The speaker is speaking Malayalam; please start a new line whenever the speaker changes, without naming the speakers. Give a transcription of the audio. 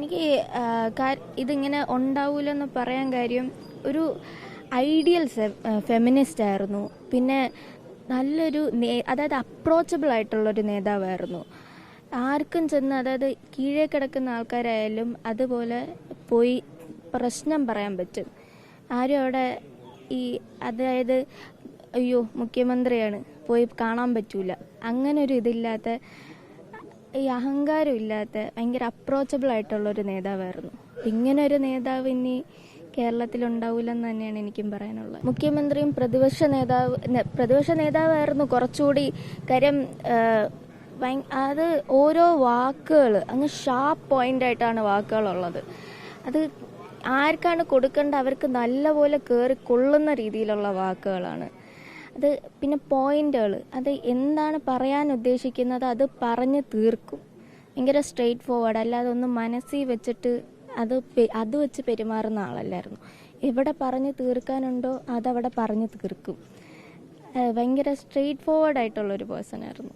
എനിക്ക് ഇതിങ്ങനെ ഉണ്ടാവില്ലെന്ന് പറയാൻ കാര്യം ഒരു ഐഡിയൽ ഫെമിനിസ്റ്റ് ആയിരുന്നു. പിന്നെ നല്ലൊരു അതായത് അപ്രോച്ചബിൾ ആയിട്ടുള്ളൊരു നേതാവായിരുന്നു. ആർക്കും ചെന്ന്, അതായത് കീഴേ കിടക്കുന്ന ആൾക്കാരായാലും അതുപോലെ പോയി പ്രശ്നം പറയാൻ പറ്റും. ആരും അവിടെ അതായത് അയ്യോ മുഖ്യമന്ത്രിയാണ് പോയി കാണാൻ പറ്റൂല, അങ്ങനെ ഒരു ഇതില്ലാത്ത, ഈ അഹങ്കാരം ഇല്ലാത്ത ഭയങ്കര അപ്രോച്ചബിൾ ആയിട്ടുള്ളൊരു നേതാവായിരുന്നു. ഇങ്ങനെ ഒരു നേതാവ് ഇനി കേരളത്തിലുണ്ടാവില്ലെന്ന് തന്നെയാണ് എനിക്കും പറയാനുള്ളത്. മുഖ്യമന്ത്രിയും പ്രതിപക്ഷ നേതാവായിരുന്നു കുറച്ചുകൂടി. കാര്യം അത് ഓരോ വാക്കുകൾ അങ്ങ് ഷാർപ്പ് പോയിന്റ് ആയിട്ടാണ് വാക്കുകളുള്ളത്. അത് ആർക്കാണ് കൊടുക്കേണ്ട അവർക്ക് നല്ലപോലെ കയറി കൊള്ളുന്ന രീതിയിലുള്ള വാക്കുകളാണ് അത്. പിന്നെ പോയിന്റുകൾ, അത് എന്താണ് പറയാൻ ഉദ്ദേശിക്കുന്നത് അത് പറഞ്ഞ് തീർക്കും. ഭയങ്കര സ്ട്രെയിറ്റ് ഫോർവേഡ്, അല്ലാതെ ഒന്നും മനസ്സിൽ വെച്ചിട്ട് അത് വെച്ച് പെരുമാറുന്ന ആളല്ലായിരുന്നു. എവിടെ പറഞ്ഞു തീർക്കാനുണ്ടോ അതവിടെ പറഞ്ഞു തീർക്കും. ഭയങ്കര സ്ട്രെയിറ്റ് ഫോർവേഡ് ആയിട്ടുള്ളൊരു പേഴ്സൺ ആയിരുന്നു.